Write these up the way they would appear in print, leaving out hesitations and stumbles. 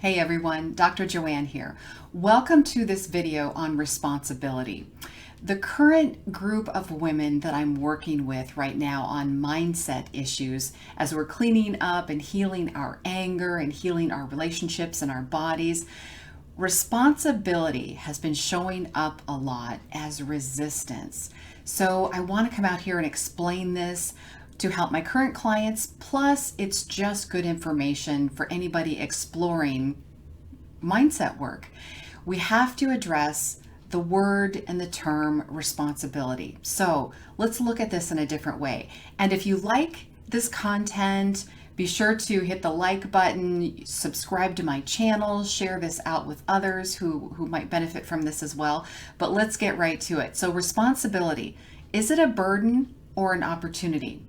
Hey everyone, Dr. Joanne here. Welcome to this video on responsibility. The current group of women that I'm working with right now on mindset issues, as we're cleaning up and healing our anger and healing our relationships and our bodies, responsibility has been showing up a lot as resistance. So I want to come out here and explain this to help my current clients. Plus, it's just good information for anybody exploring mindset work. We have to address the word and the term responsibility. So let's look at this in a different way. And if you like this content, be sure to hit the like button, subscribe to my channel, share this out with others who might benefit from this as well. But let's get right to it. So responsibility, is it a burden or an opportunity?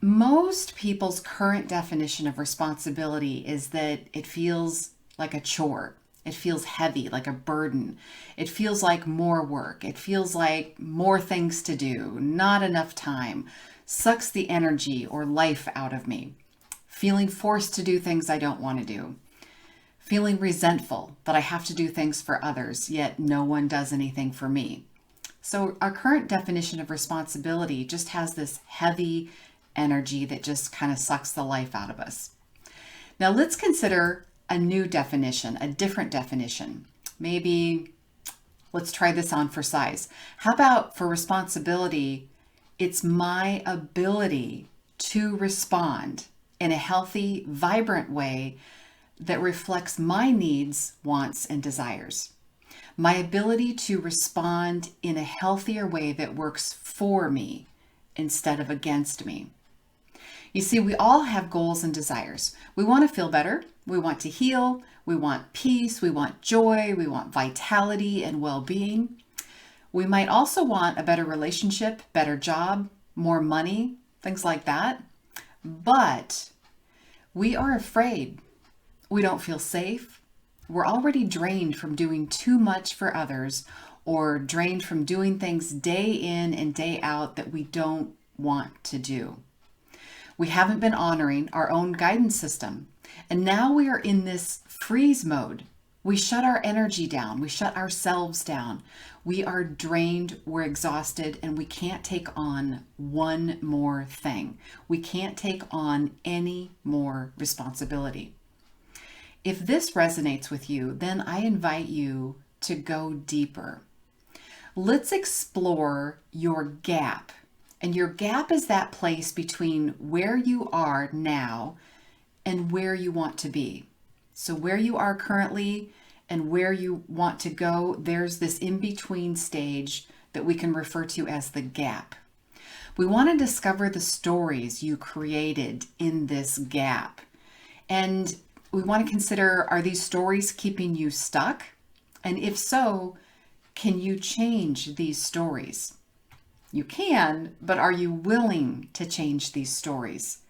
Most people's current definition of responsibility is that it feels like a chore. It feels heavy, like a burden. It feels like more work. It feels like more things to do, not enough time, sucks the energy or life out of me. Feeling forced to do things I don't want to do. Feeling resentful that I have to do things for others, yet no one does anything for me. So our current definition of responsibility just has this heavy energy that just kind of sucks the life out of us. Now let's consider a new definition, a different definition. Maybe let's try this on for size. How about for responsibility, it's my ability to respond in a healthy, vibrant way that reflects my needs, wants, and desires. My ability to respond in a healthier way that works for me instead of against me. You see, we all have goals and desires. We want to feel better. We want to heal. We want peace. We want joy. We want vitality and well-being. We might also want a better relationship, better job, more money, things like that. But we are afraid. We don't feel safe. We're already drained from doing too much for others, or drained from doing things day in and day out that we don't want to do. We haven't been honoring our own guidance system. And now we are in this freeze mode. We shut our energy down. We shut ourselves down. We are drained, we're exhausted, and we can't take on one more thing. We can't take on any more responsibility. If this resonates with you, then I invite you to go deeper. Let's explore your gap. And your gap is that place between where you are now and where you want to be. So where you are currently and where you want to go, there's this in-between stage that we can refer to as the gap. We want to discover the stories you created in this gap. And we want to consider, are these stories keeping you stuck? And if so, can you change these stories? You can, but are you willing to change these stories?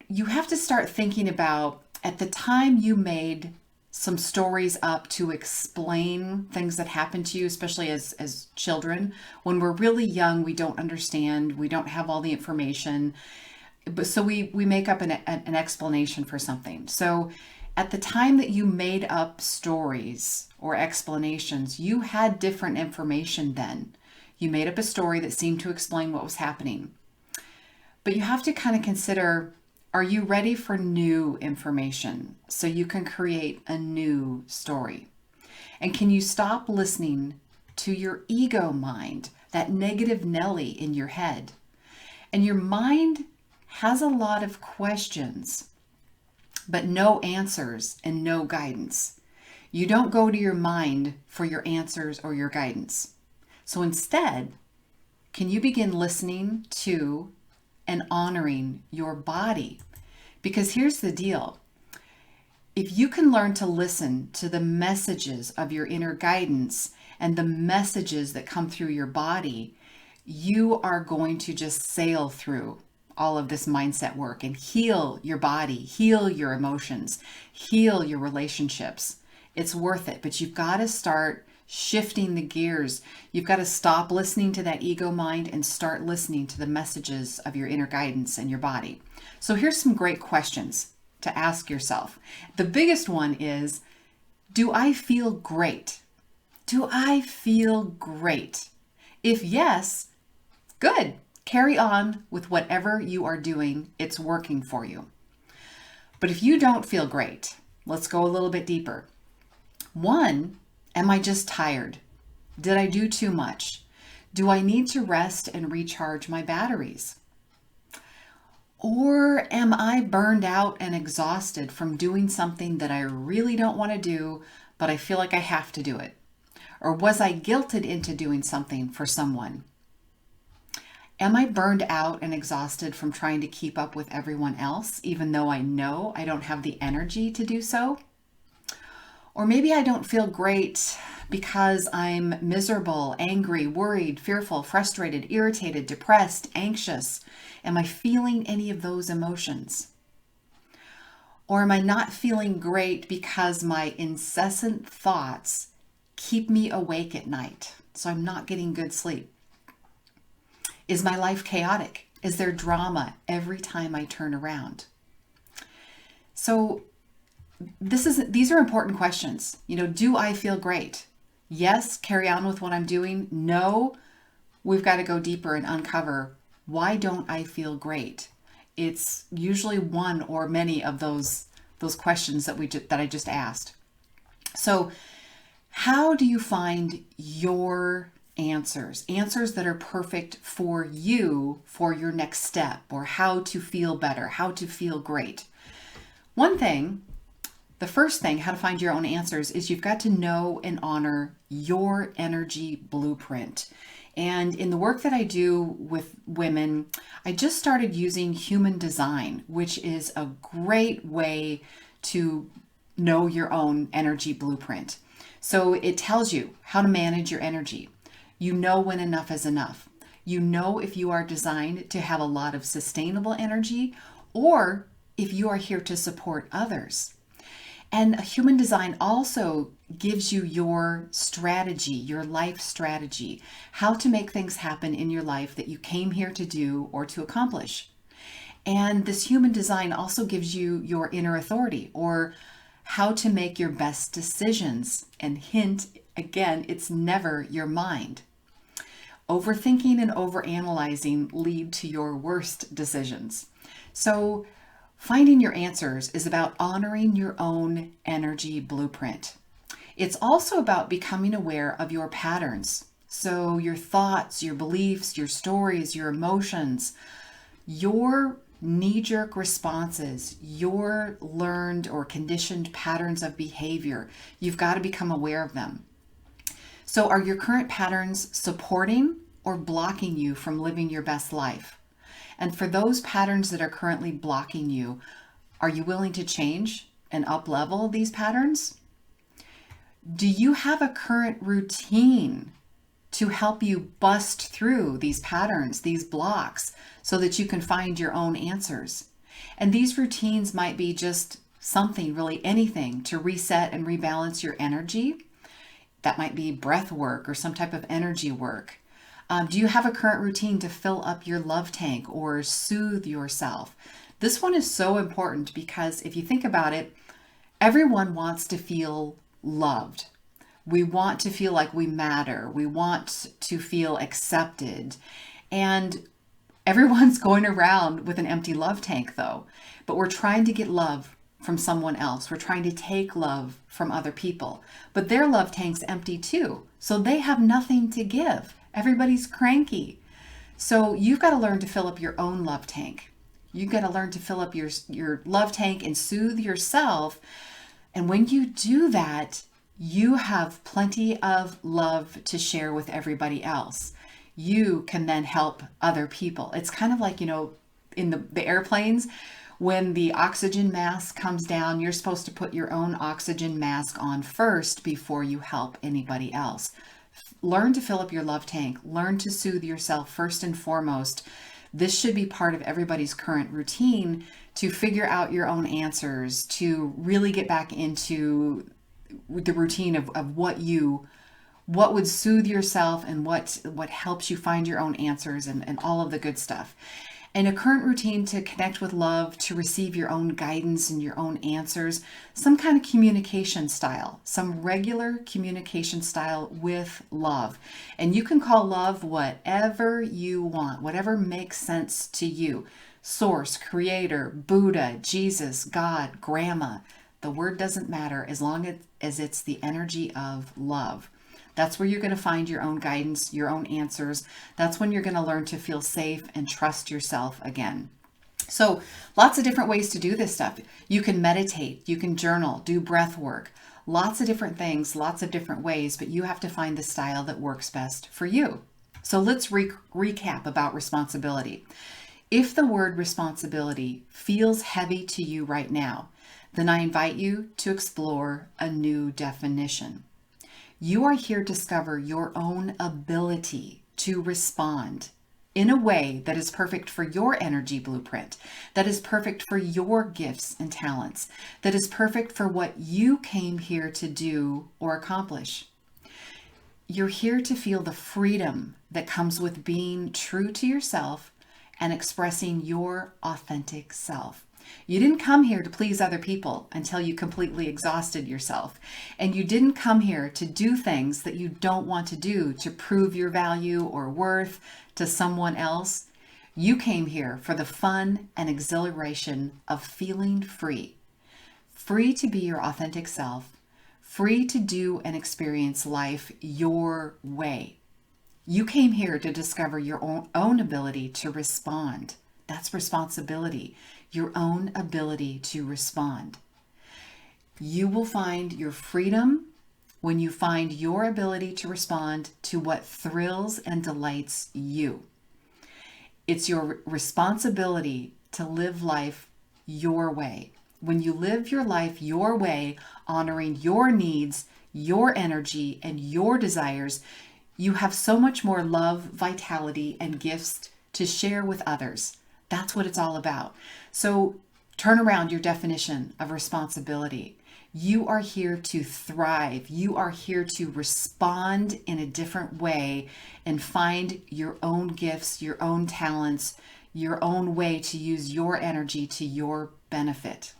You have to start thinking about, at the time you made some stories up to explain things that happened to you, especially as children. When we're really young, we don't understand, we don't have all the information. But so we make up an explanation for something. So at the time that you made up stories or explanations, you had different information then. You made up a story that seemed to explain what was happening. But you have to kind of consider, are you ready for new information so you can create a new story? And can you stop listening to your ego mind, that negative Nelly in your head? And your mind has a lot of questions, but no answers and no guidance. You don't go to your mind for your answers or your guidance. So instead, can you begin listening to and honoring your body? Because here's the deal. If you can learn to listen to the messages of your inner guidance and the messages that come through your body, you are going to just sail through all of this mindset work and heal your body, heal your emotions, heal your relationships. It's worth it, but you've got to start shifting the gears. You've got to stop listening to that ego mind and start listening to the messages of your inner guidance and your body. So here's some great questions to ask yourself. The biggest one is, do I feel great? Do I feel great? If yes, good. Carry on with whatever you are doing. It's working for you. But if you don't feel great, let's go a little bit deeper. One, am I just tired? Did I do too much? Do I need to rest and recharge my batteries? Or am I burned out and exhausted from doing something that I really don't want to do, but I feel like I have to do it? Or was I guilted into doing something for someone? Am I burned out and exhausted from trying to keep up with everyone else, even though I know I don't have the energy to do so? Or maybe I don't feel great because I'm miserable, angry, worried, fearful, frustrated, irritated, depressed, anxious. Am I feeling any of those emotions? Or am I not feeling great because my incessant thoughts keep me awake at night, so I'm not getting good sleep? Is my life chaotic? Is there drama every time I turn around? So these are important questions. Do I feel great? Yes, carry on with what I'm doing. No, we've got to go deeper and uncover, why don't I feel great? It's usually one or many of those questions that I just asked. So how do you find your answers that are perfect for you, for your next step, or how to feel better, how to feel great? The first thing, how to find your own answers, is you've got to know and honor your energy blueprint. And in the work that I do with women, I just started using human design, which is a great way to know your own energy blueprint. So it tells you how to manage your energy. You know when enough is enough. You know if you are designed to have a lot of sustainable energy, or if you are here to support others. And human design also gives you your strategy, your life strategy, how to make things happen in your life that you came here to do or to accomplish. And this human design also gives you your inner authority, or how to make your best decisions. And hint, again, it's never your mind. Overthinking and overanalyzing lead to your worst decisions. So finding your answers is about honoring your own energy blueprint. It's also about becoming aware of your patterns. So your thoughts, your beliefs, your stories, your emotions, your knee-jerk responses, your learned or conditioned patterns of behavior. You've got to become aware of them. So are your current patterns supporting or blocking you from living your best life? And for those patterns that are currently blocking you, are you willing to change and up-level these patterns? Do you have a current routine to help you bust through these patterns, these blocks, so that you can find your own answers? And these routines might be just something, really anything, to reset and rebalance your energy. That might be breath work or some type of energy work. Do you have a current routine to fill up your love tank or soothe yourself? This one is so important because if you think about it, everyone wants to feel loved. We want to feel like we matter. We want to feel accepted. And everyone's going around with an empty love tank though. But we're trying to get love from someone else. We're trying to take love from other people. But their love tank's empty too. So they have nothing to give. Everybody's cranky. So you've got to learn to fill up your own love tank. You've got to learn to fill up your love tank and soothe yourself. And when you do that, you have plenty of love to share with everybody else. You can then help other people. It's kind of like, in the airplanes, when the oxygen mask comes down, you're supposed to put your own oxygen mask on first before you help anybody else. Learn to fill up your love tank. Learn to soothe yourself first and foremost. This should be part of everybody's current routine to figure out your own answers, to really get back into the routine of what would soothe yourself and what helps you find your own answers and all of the good stuff. And a current routine to connect with love, to receive your own guidance and your own answers, some kind of communication style, some regular communication style with love. And you can call love whatever you want, whatever makes sense to you. Source, creator, Buddha, Jesus, God, grandma. The word doesn't matter as long as it's the energy of love. That's where you're going to find your own guidance, your own answers. That's when you're going to learn to feel safe and trust yourself again. So lots of different ways to do this stuff. You can meditate, you can journal, do breath work, lots of different things, lots of different ways, but you have to find the style that works best for you. So let's recap about responsibility. If the word responsibility feels heavy to you right now, then I invite you to explore a new definition. You are here to discover your own ability to respond in a way that is perfect for your energy blueprint, that is perfect for your gifts and talents, that is perfect for what you came here to do or accomplish. You're here to feel the freedom that comes with being true to yourself and expressing your authentic self. You didn't come here to please other people until you completely exhausted yourself. And you didn't come here to do things that you don't want to do to prove your value or worth to someone else. You came here for the fun and exhilaration of feeling free. Free to be your authentic self, free to do and experience life your way. You came here to discover your own ability to respond. That's responsibility. Your own ability to respond. You will find your freedom when you find your ability to respond to what thrills and delights you. It's your responsibility to live life your way. When you live your life your way, honoring your needs, your energy, and your desires, you have so much more love, vitality, and gifts to share with others. That's what it's all about. So turn around your definition of responsibility. You are here to thrive. You are here to respond in a different way and find your own gifts, your own talents, your own way to use your energy to your benefit.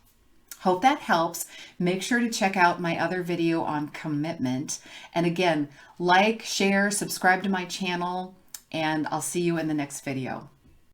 Hope that helps. Make sure to check out my other video on commitment. And again, like, share, subscribe to my channel, and I'll see you in the next video.